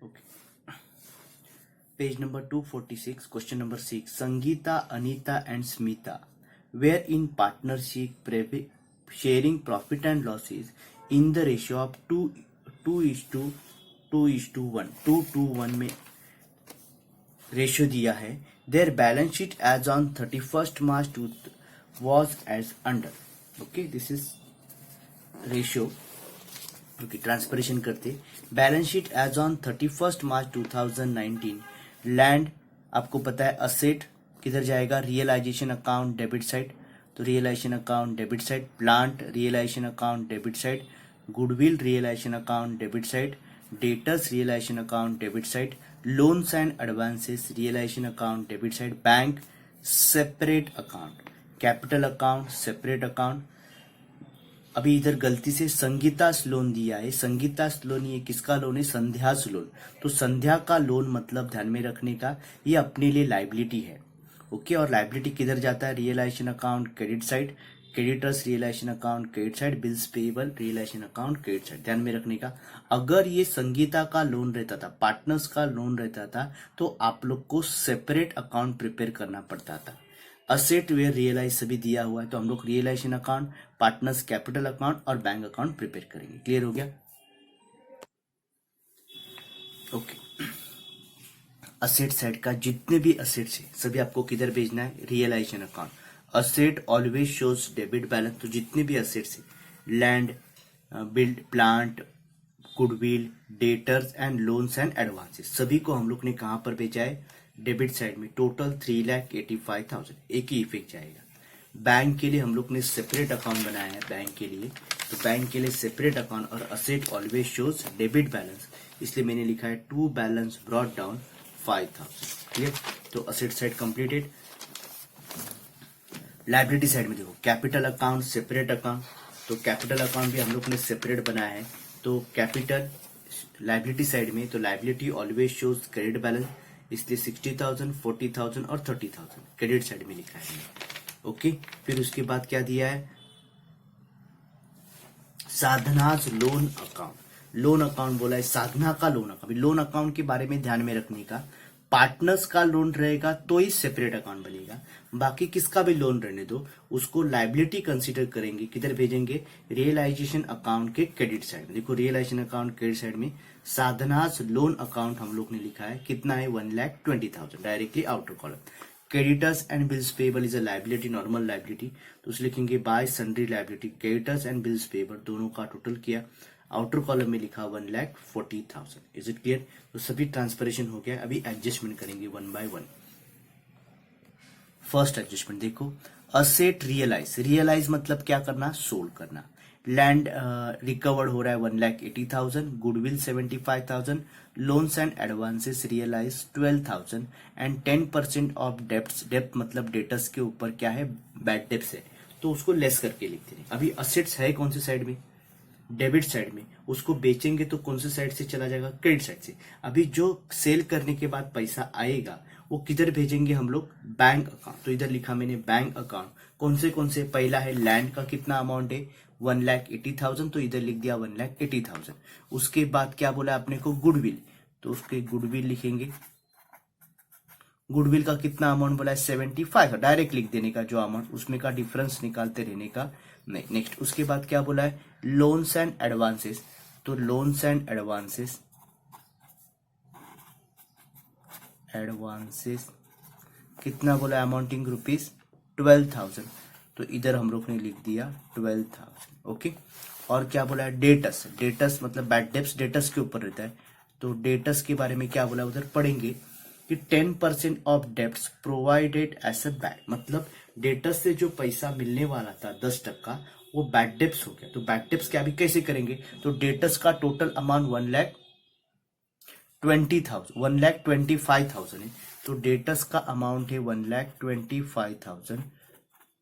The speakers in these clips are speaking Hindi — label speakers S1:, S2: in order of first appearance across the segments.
S1: Okay. Page number 246, question number 6. Sangeeta, Anita and Smita were in partnership sharing profit and losses in the ratio of 2:1 में रेशियो दिया है. Their balance sheet as on 31st March was as under. Okay, this is ratio. Okay, ट्रांसपरेशन करते. Balance sheet as on 31st March 2019. Land आपको पता है असेट किधर जाएगा, रियलाइजेशन अकाउंट डेबिट साइड, तो realisation account debit side. Plant realisation account debit side. Goodwill realisation account debit side. Debtors realisation account debit side. Loans and advances realisation account debit side. Bank separate account. Capital account separate account. अभी इधर गलती से संगीतास लोन दिया है. संगीतास लोन ये किसका लोन है, संध्यास लोन. तो संध्या का लोन मतलब ध्यान में रखने का, ये अपने लिए लाइबिलिटी है. ओके, और लाइबिलिटी किधर जाता है, realisation account credit side. Creditors realisation account credit side. Bills payable realisation account credit side. ध्यान में रखने का, अगर ये संगीता का लोन रहता था, पार्टनर्स का लोन रहता था, तो आप लोग को सेपरेट अकाउंट प्रिपेयर करना पड़ता था. असेट वेयर रियलाइज सभी दिया हुआ है, तो हम लोग realisation account, partners capital account और बैंक अकाउंट प्रिपेयर करेंगे. क्लियर हो गया. ओके, असेट साइड का जितने भी असेट्स है सभी आपको किधर भेजना है, realisation account. Asset always shows debit balance, तो जितने भी असेट्स है, land, build, plant, goodwill, debtors and loans and advances, सभी को हम लोग ने कहां पर भेजा है, डेबिट साइड में. टोटल 3,85,000 एक ही इफेक्ट जाएगा. बैंक के लिए हम लोग ने सेपरेट अकाउंट बनाया है. बैंक के लिए, तो बैंक के लिए सेपरेट अकाउंट और asset always shows debit balance, इसलिए मैंने लिखा है to balance brought down 5,000. Clear. तो asset side completed. Liability side में देखो, कैपिटल अकाउंट सेपरेट अकाउंट, तो कैपिटल अकाउंट भी हम लोग ने सेपरेट बनाया है. तो कैपिटल लाइबिलिटी साइड में, तो liability always shows credit balance, इसलिए 60,000, 40,000 और 30,000 क्रेडिट साइड में लिखा है. ओके, फिर उसके बाद क्या दिया है, sadhanas loan account. Loan account बोला है, साधना का लोन अकाउंट. लोन अकाउंट के बारे में ध्यान में रखने का, पार्टनर्स का लोन रहेगा तो ही सेपरेट अकाउंट बनेगा. बाकी किसका भी लोन रहने दो, उसको लाइबिलिटी कंसीडर करेंगे. किधर भेजेंगे, रियलाइजेशन अकाउंट के क्रेडिट साइड में. देखो, रियलाइजेशन अकाउंट क्रेडिट साइड में साधनाज लोन अकाउंट हम लोग ने लिखा है, कितना है, 1,20,000 directly outer column. Creditors and bills payable is a liability, normal liability, तो उसे लिखेंगे bye sundry liability. Creditors and bills payable दोनों का टोटल किया, आउटर कॉलम में लिखा 1,40,000. Is it clear. तो सभी ट्रांसपरेशन हो गया. अभी एडजस्टमेंट करेंगे one by one. First adjustment देखो, असेट रियलाइज. रियलाइज मतलब क्या करना, सोल्ड करना. लैंड रिकवर्ड हो रहा है 1,80,000, goodwill 75,000, loans and advances realise 12,000 and 10% of डेप्ट. डेप्ट मतलब डेटर्स के ऊपर क्या है, बैड डेप्स है, तो उसको लेस करके लिखते हैं. अभी असेट्स है कौन सी साइड में, डेबिट साइड में, उसको बेचेंगे तो कौन से साइड से चला जाएगा, क्रेडिट साइड से. अभी जो सेल करने के बाद पैसा आएगा वो किधर भेजेंगे हम लोग, बैंक अकाउंट. तो इधर लिखा मैंने बैंक अकाउंट. कौन से, पहला है लैंड का कितना अमाउंट है, 1,80,000, तो इधर लिख दिया 1,80,000. उसके बाद क्या बोला आपने को, गुडविल, तो उसके गुडविल लिखेंगे. गुडविल का कितना अमाउंट बोला है, 75. डायरेक्ट लिख देने का जो अमाउंट, उसमें का डिफरेंस निकालते रहने का नहीं. नेक्स्ट उसके बाद क्या बोला है, लोन्स एंड एडवांसेस, तो लोन्स एंड एडवांसेस कितना बोला है, अमाउंटिंग ₹12,000, तो इधर हम लोग ने लिख दिया 12,000. ओके, और क्या बोला है, डेटस. डेटस मतलब बैड डेप्स डेटस के ऊपर रहता है, तो डेटस के बारे में क्या बोला उधर पढ़ेंगे कि 10% ऑफ डेप्ट प्रोवाइडेड एज अ बैड, मतलब डेटस से जो पैसा मिलने वाला था 10%, वो बैड डेप्स हो गया. तो बैड डेप्स क्या भी कैसे करेंगे, तो डेटस का टोटल अमाउंट 1,25,000 है, तो डेटस का अमाउंट है 1,25,000.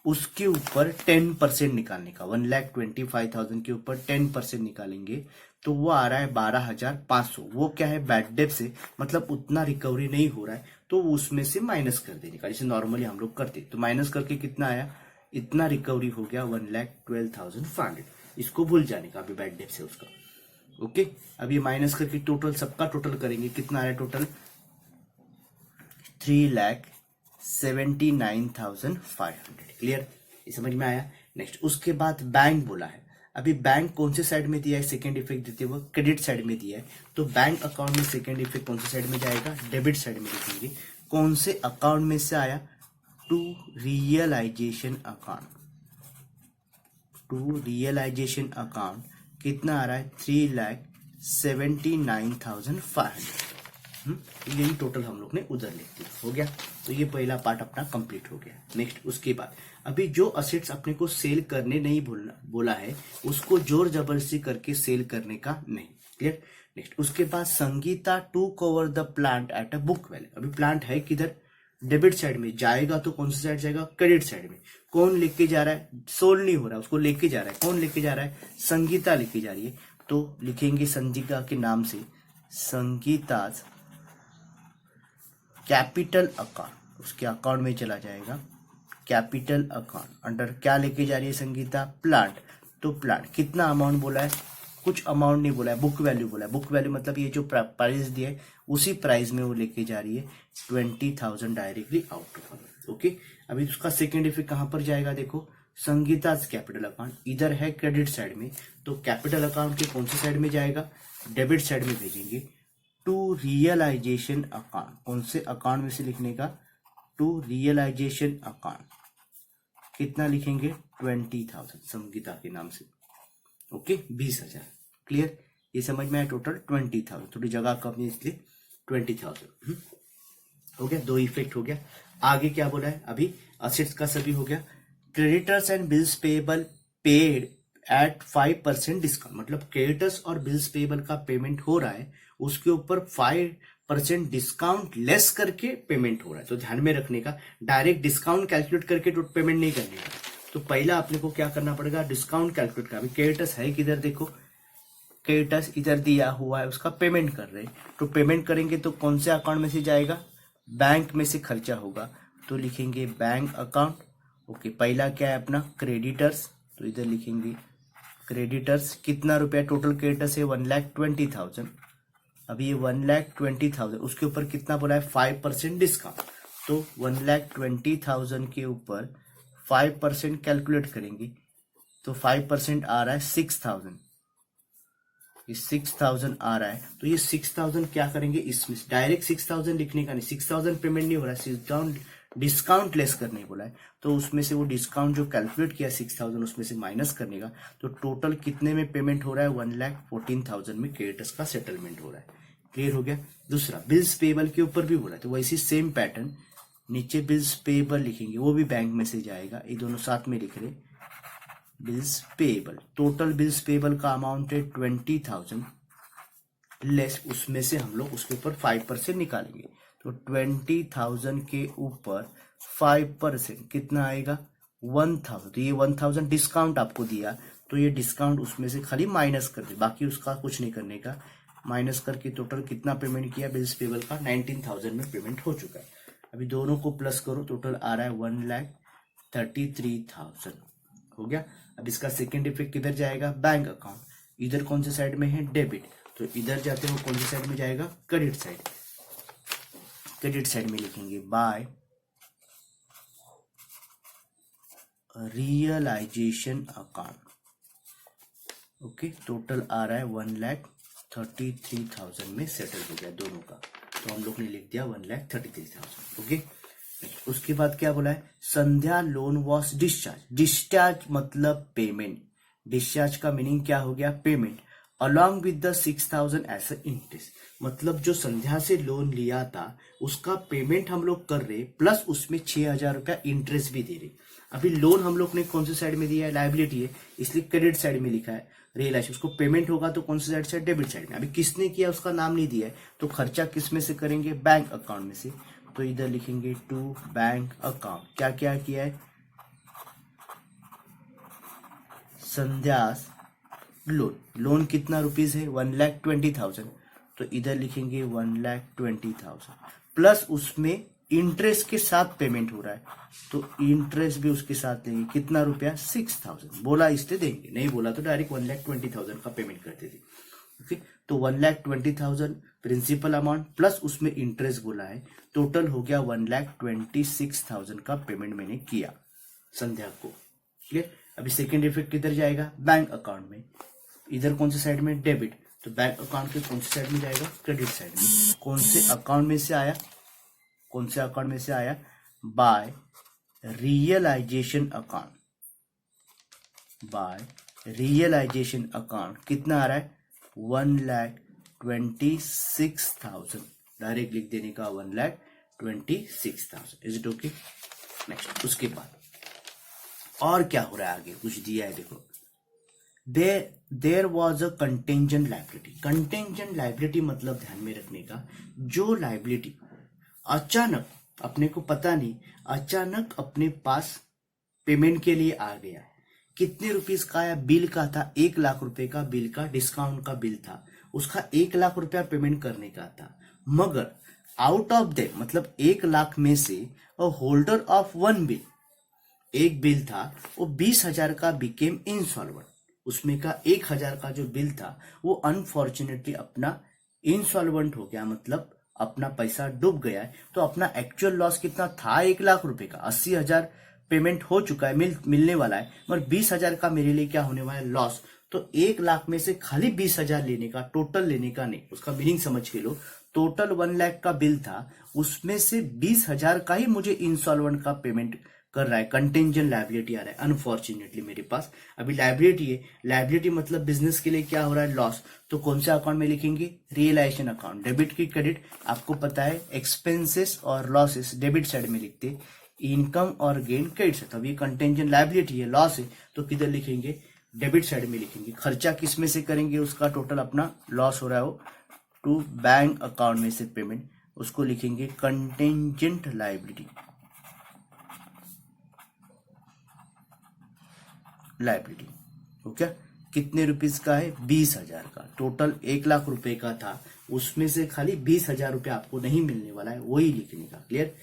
S1: उसके ऊपर 10% निकालने का, 1,25,000 के ऊपर 10% निकालेंगे तो वो आ रहा है 12,500. वो क्या है, बैड डेप से, मतलब उतना रिकवरी नहीं हो रहा है, तो उसमें से माइनस कर देने का, जैसे नॉर्मली हम लोग करते. तो माइनस करके कितना आया, इतना रिकवरी हो गया 1,12,500. इसको भूल जाने का, अभी बैड डेप से उसका. ओके, अब ये माइनस करके टोटल सबका टोटल करेंगे, कितना आ रहा है टोटल 3,79,500। क्लियर, ये समझ में आया। नेक्स्ट उसके बाद बैंक बोला है। अभी बैंक कौन से साइड में दिया है, सेकेंड इफेक्ट देते हुए क्रेडिट साइड में दिया है, तो बैंक अकाउंट में सेकेंड इफेक्ट कौन से साइड में जाएगा, डेबिट साइड में लिखेंगे। कौन से अकाउंट में से आया, to realisation account. To realisation account कितना आ रहा है 3,79,500। यही टोटल हम लोग ने उधर लिख दिया, हो गया। तो ये पहला पार्ट अपना कंप्लीट हो गया। नेक्स्ट उसके बाद अभी जो असेट्स अपने को सेल करने नहीं बोला है, उसको जोर जबरदस्ती करके सेल करने का नहीं। क्लियर। नेक्स्ट उसके बाद Sangeeta to cover the plant at a book value. अभी प्लांट है किधर, डेबिट साइड में जाएगा, तो कौन सी साइड जाएगा, क्रेडिट साइड में। कौन लेके जा रहा है, सोल्ड नहीं हो रहा है, उसको लेके जा रहा है। कौन लेके जा रहा है, संगीता लेके जा रही है। तो लिखेंगे संगीता के नाम से संगीता कैपिटल अकाउंट, उसके अकाउंट में चला जाएगा। कैपिटल अकाउंट अंडर क्या लेके जा रही है संगीता, प्लांट। तो प्लांट कितना अमाउंट बोला है, कुछ अमाउंट नहीं बोला है, बुक वैल्यू बोला है। बुक वैल्यू मतलब ये जो प्राइस दिया है उसी प्राइस में वो लेके जा रही है 20,000 डायरेक्टली आउट ऑफ। ओके, अभी उसका सेकेंड इफेक्ट कहां पर जाएगा, देखो संगीता कैपिटल अकाउंट इधर है क्रेडिट साइड में, तो कैपिटल अकाउंट के कौन सी साइड में जाएगा, डेबिट साइड में भेजेंगे। टू रियलाइजेशन अकाउंट, कौन से अकाउंट में से लिखने का, टू रियलाइजेशन अकाउंट कितना लिखेंगे 20,000 संगीता के नाम से। ओके, 20,000। क्लियर, ये समझ में आया। टोटल 20,000, थोड़ी जगह कम है इसलिए 20,000 हो गया। दो इफेक्ट हो गया। आगे क्या बोला है, अभी असेट्स का सभी हो गया। Creditors and bills payable paid at 5% discount, मतलब क्रेडिटर्स और बिल्स पेएबल का पेमेंट हो रहा है, उसके ऊपर 5% डिस्काउंट लेस करके पेमेंट हो रहा है। तो ध्यान में रखने का, डायरेक्ट डिस्काउंट कैलकुलेट करके तो पेमेंट नहीं करने का। तो पहला अपने को क्या करना पड़ेगा, डिस्काउंट कैलकुलेट करना। क्रेडिटर्स है किधर, देखो क्रेडिटर्स इधर दिया हुआ है, उसका पेमेंट कर रहे हैं, तो पेमेंट करेंगे तो कौन से अकाउंट में से जाएगा, बैंक में से खर्चा होगा, तो लिखेंगे बैंक अकाउंट। ओके, पहला क्या है अपना क्रेडिटर्स, तो इधर लिखेंगे क्रेडिटर्स। कितना रुपया टोटल क्रेडिटर्स है 1,20,000। अभी ये 1,20,000, उसके ऊपर कितना बोला है 5% डिस्काउंट, तो 1,20,000 के ऊपर 5% कैलकुलेट करेंगे, तो 5% आ रहा है 6,000। ये 6,000 आ रहा है, तो ये 6,000 क्या करेंगे, इसमें डायरेक्ट 6,000 लिखने का नहीं, 6,000 पेमेंट नहीं हो रहा है, डिस्काउंट लेस करने बोला है, तो उसमें से वो डिस्काउंट जो कैलकुलेट किया 6,000 उसमें से माइनस करने का, तो टोटल कितने में पेमेंट हो रहा है 1,14,000 में क्रेडिटर्स का सेटलमेंट हो रहा है। क्लियर हो गया। दूसरा बिल्स पेएबल के ऊपर भी बोला, तो वैसी सेम पैटर्न, नीचे बिल्स पेएबल लिखेंगे, वो भी बैंक में से जाएगा, ये दोनों साथ में लिख रहे। Bills payable, total bills payable का अमाउंट है 20,000 लेस, उसमें से हम लोग उसके ऊपर 5% निकालेंगे, तो 20,000 के ऊपर 5% कितना आएगा 1,000। तो ये 1,000 डिस्काउंट आपको दिया, तो ये डिस्काउंट उसमें से खाली माइनस कर दे, बाकी उसका कुछ नहीं करने का। माइनस करके टोटल कितना पेमेंट किया बिल्स पेएबल का 19,000 में पेमेंट हो चुका है। अभी दोनों को प्लस करो, टोटल आ रहा है 1,33,000 हो गया। अब इसका सेकेंड इफेक्ट किधर जाएगा, बैंक अकाउंट। इधर कौन से साइड में है, डेबिट, तो इधर जाते हो कौन सी साइड में जाएगा, क्रेडिट साइड। क्रेडिट साइड में लिखेंगे by realisation account. Okay, total आ रहा है 1,33,000 में सेटल हो गया दोनों का, तो हम लोग ने लिख दिया 1,33,000। ओके, उसके बाद क्या बोला है, Sandhya loan was discharge. Discharge मतलब पेमेंट, डिस्चार्ज का मीनिंग क्या हो गया, payment, along with the 6,000 as a interest. मतलब जो संध्या से लोन लिया था उसका पेमेंट हम लोग कर रहे, प्लस उसमें 6,000 रुपया इंटरेस्ट भी दे रहे। अभी लोन हम लोग ने कौन सी साइड में दिया है, लायबिलिटी है, इसलिए क्रेडिट साइड में लिखा है। रियलाइज उसको पेमेंट होगा तो कौन सी साइड से, डेबिट साइड में। अभी किसने किया उसका नाम नहीं दिया है, तो खर्चा किस में से करेंगे, बैंक अकाउंट में से, तो इधर लिखेंगे टू बैंक अकाउंट। क्या क्या किया है, संध्यास लोन, लोन कितना रुपीज है 1,20,000, तो इधर लिखेंगे 1,20,000 प्लस उसमें इंटरेस्ट के साथ पेमेंट हो रहा है, तो इंटरेस्ट भी उसके साथ लेंगे, कितना रुपया 6,000। बोला इसलिए देंगे, नहीं बोला तो डायरेक्ट 1,20,000 का पेमेंट करते थे। ओके, तो 1,20,000 प्रिंसिपल अमाउंट प्लस उसमें इंटरेस्ट बोला है, टोटल हो गया 1,26,000 का पेमेंट मैंने किया संध्या को। क्लियर। अभी सेकेंड इफेक्ट किधर जाएगा, बैंक अकाउंट में। इधर कौन से साइड में, डेबिट, तो बैंक अकाउंट के कौन से साइड में जाएगा, क्रेडिट साइड में। कौन से अकाउंट में से आया, कौन से अकाउंट में से आया, by realisation account, by realisation account. कितना आ रहा है, 1,26,000, डायरेक्ट लिख देने का 1,26,000। Is it okay. नेक्स्ट, उसके बाद और क्या हो रहा है आगे, कुछ दिया है देखो। There was a contingent liability. Contingent liability मतलब ध्यान में रखने का, जो लाइबिलिटी अचानक, अपने को पता नहीं, अचानक अपने पास पेमेंट के लिए आ गया। कितने रुपीस का आया, बिल का था 1,00,000 रुपए का, बिल का डिस्काउंट का बिल था, उसका 1,00,000 रुपया पेमेंट करने का था। मगर आउट ऑफ दैट, मतलब 1,00,000 में से अ होल्डर ऑफ वन बिल, एक बिल था, वो 20,000 का बिकेम इंसॉल्वेंट। उसमें का 1,000 का जो बिल था वो अनफॉर्चुनेटली अपना इंसॉल्वेंट हो गया, मतलब अपना पैसा डूब गया है। तो अपना एक्चुअल लॉस कितना था, 1,00,000 रुपए का, 80,000 पेमेंट हो चुका है, मिलने वाला है, मगर 20,000 का मेरे लिए क्या होने वाला है, लॉस। तो 1,00,000 में से खाली 20,000 लेने का, टोटल लेने का नहीं, उसका मीनिंग समझ के लो। टोटल 1,00,000 का बिल था, उसमें से 20,000 का ही मुझे इंसॉल्वेंट का पेमेंट कर रहा है, कंटेंजेंट लायबिलिटी आ रहा है अनफॉर्चुनेटली मेरे पास। अभी लायबिलिटी है, लायबिलिटी मतलब बिजनेस के लिए क्या हो रहा है, लॉस। तो कौन से अकाउंट में लिखेंगे, रियलाइजेशन अकाउंट। डेबिट की क्रेडिट आपको पता है, एक्सपेंसेस और लॉसेस डेबिट साइड में लिखते, इनकम और गेन क्रेडिट साइड। अब ये कंटेंजेंट लायबिलिटी है, लॉस है, तो किधर लिखेंगे, डेबिट साइड में लिखेंगे। खर्चा किस में से करेंगे, उसका टोटल अपना लॉस हो रहा है वो, टू बैंक अकाउंट में से पेमेंट, उसको लिखेंगे कंटेंजेंट लायबिलिटी, लायबिलिटी। ओके, कितने रुपीस का है, 20,000 का। टोटल 1,00,000 रुपए का था, उसमें से खाली 20,000 रुपए आपको नहीं मिलने वाला है, वही लिखने का। क्लियर।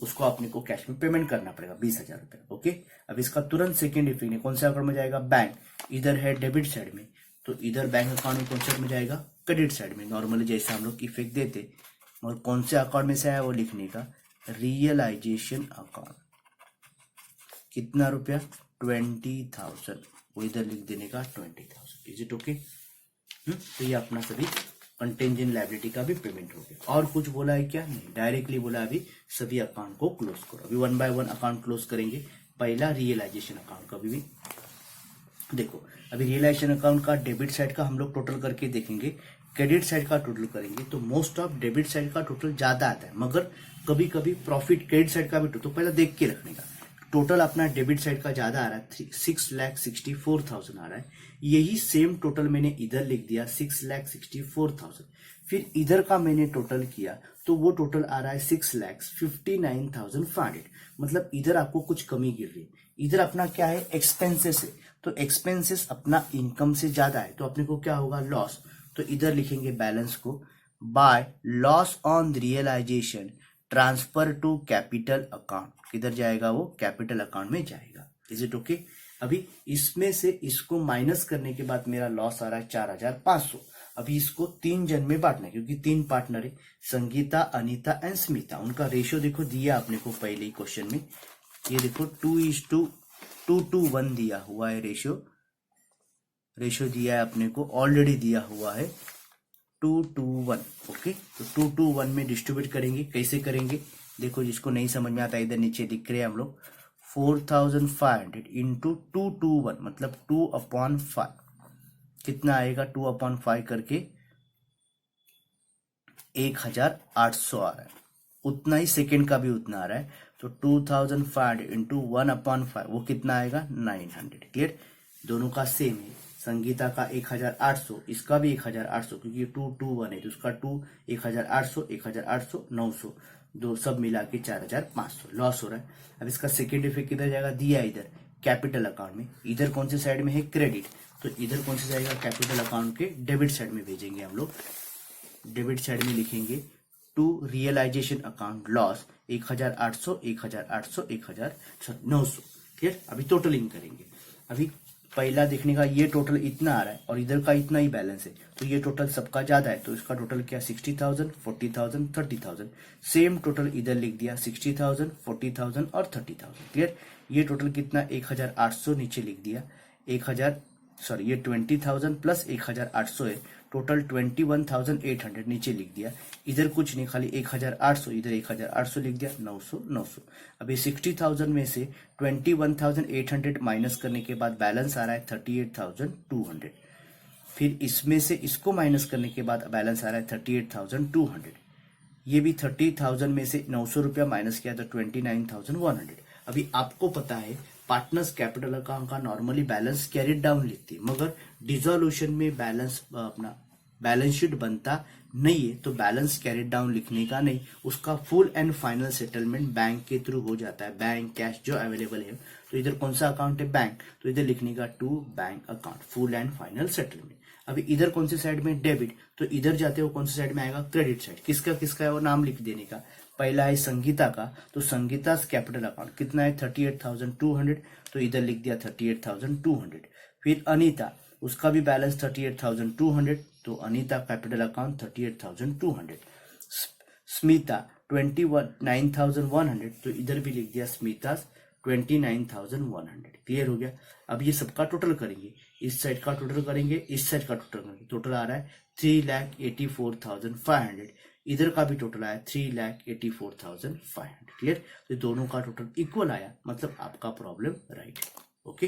S1: उसको अपने को कैश में पेमेंट करना पड़ेगा 20,000 रुपए। ओके, अब इसका तुरंत सेकेंड इफेक्ट है, कौन सा अकाउंट में जाएगा, बैंक। इधर है डेबिट साइड में, तो इधर बैंक अकाउंट में कौन से में जाएगा, क्रेडिट साइड में। नॉर्मली जैसे हम लोग इफेक्ट देते, और कौन से अकाउंट में से आया वो लिखने का, रियलाइजेशन अकाउंट। कितना रुपया, 20,000, वो इधर लिख देने का 20,000। Is it okay. तो ये अपना सभी कंटेंजेंट लायबिलिटी का भी पेमेंट हो गया। और कुछ बोला है क्या, नहीं, डायरेक्टली बोला अभी सभी अकाउंट को क्लोज करो। अभी 1 बाय 1 अकाउंट क्लोज करेंगे। पहला रियलाइजेशन अकाउंट का भी देखो। अभी रियलाइजेशन अकाउंट का डेबिट साइड का हम लोग टोटल करके देखेंगे, क्रेडिट साइड का टोटल करेंगे, तो मोस्ट ऑफ डेबिट साइड का टोटल ज्यादा आता है, मगर कभी कभी प्रॉफिट क्रेडिट साइड का भी तो पहले देख के रखने का। टोटल अपना डेबिट साइड का ज्यादा आ रहा है, 6,64,000 आ रहा है। यही सेम टोटल मैंने इधर लिख दिया, 6,64,000। फिर इधर का मैंने टोटल किया, तो वो टोटल आ रहा है 6,59,500। मतलब इधर आपको कुछ कमी गिर रही है। इधर अपना क्या है, एक्सपेंसेस है, तो एक्सपेंसेस अपना इनकम से ज्यादा है, तो अपने को क्या होगा, लॉस। तो इधर लिखेंगे बैलेंस को, by loss on realisation transfer to capital account. किधर जाएगा वो, कैपिटल अकाउंट में जाएगा। Is it okay. अभी इसमें से इसको माइनस करने के बाद मेरा लॉस आ रहा है 4,500। अभी इसको 3 जन में बांटना है, क्योंकि 3 पार्टनर है, संगीता, अनीता एंड स्मिता। उनका रेशियो देखो दिया अपने को पहले ही क्वेश्चन में, ये देखो 2:2:1 दिया हुआ है रेशियो दिया है अपने को, ऑलरेडी दिया हुआ है 2:1। ओके, तो 2:1 में डिस्ट्रीब्यूट करेंगे। कैसे करेंगे देखो, जिसको नहीं समझ में आता इधर नीचे दिख रहे हैं हम लोग, 4,500 इंटू 2:1 मतलब 2/5। कितना आएगा, 2/5 करके 1,800 आ रहा है। उतना ही सेकेंड का भी उतना आ रहा है, तो 2,500 इंटू 1/5 वो कितना आएगा, 900। क्लियर। दोनों का सेम है, संगीता का 1,800, इसका भी 1,800, क्योंकि 2:1 है, तो उसका 1,800, 1,800, 900, दो सब मिला के 4,500 लॉस हो रहा है। अब इसका सेकेंड इफेक्ट किधर जाएगा, दिया इधर कैपिटल अकाउंट में। इधर कौन से साइड में है, क्रेडिट, तो इधर कौन से जाएगा, कैपिटल अकाउंट के डेबिट साइड में भेजेंगे हम लोग। डेबिट साइड में लिखेंगे to realisation account loss 1,800, 1,800, 1,900। Clear. अभी टोटलिंग करेंगे। अभी पहला देखने का ये टोटल इतना आ रहा है और इधर का इतना ही बैलेंस है, तो ये टोटल सबका ज्यादा है, तो इसका टोटल क्या 60,000, 40,000, 30,000। सेम टोटल इधर लिख दिया 60,000, 40,000 और 30,000। क्लियर। ये टोटल कितना 1,800 नीचे लिख दिया, 20,000 प्लस 1,800 है, टोटल 21,800 नीचे लिख दिया। इधर कुछ नहीं, खाली 1,800, इधर 1,800 लिख दिया, 900 900। अभी 60,000 में से 21,800 माइनस करने के बाद बैलेंस आ रहा है 38,200। फिर इसमें से इसको माइनस करने के बाद बैलेंस आ रहा है 38,200। ये भी 30,000 में से 900 रुपया माइनस किया तो 29,100। अभी आपको पता है पार्टनर्स कैपिटल अकाउंट का नॉर्मली बैलेंस कैरिड डाउन लिखती है, मगर डिसोल्यूशन में बैलेंस अपना बैलेंस शीट बनता नहीं है, तो बैलेंस कैरिड डाउन लिखने का नहीं, उसका full and final settlement bank के थ्रू हो जाता है। बैंक कैश जो अवेलेबल है, तो इधर कौन सा अकाउंट है, बैंक, तो इधर लिखने का to bank account full and final settlement. अभी इधर कौन सी साइड में डेबिट, तो इधर जाते हो कौन सी साइड में आएगा, क्रेडिट साइड। किसका किसका है वो नाम लिख देने का। पहला है संगीता का, तो संगीता कैपिटल अकाउंट कितना है 38,200, तो इधर लिख दिया 38,200। फिर अनीता, उसका भी बैलेंस 38,200, तो अनीता कैपिटल अकाउंट 38,200। स्मिता 29,100, तो इधर भी लिख दिया स्मिता 29,100। क्लियर हो गया। अब ये सबका टोटल करेंगे, इस साइड का टोटल करेंगे, इस साइड का टोटल करेंगे, टोटल आ रहा है 3,84,500। इधर का भी टोटल आया 3,84,500। क्लियर। तो दोनों का टोटल इक्वल आया, मतलब आपका प्रॉब्लम राइट। ओके।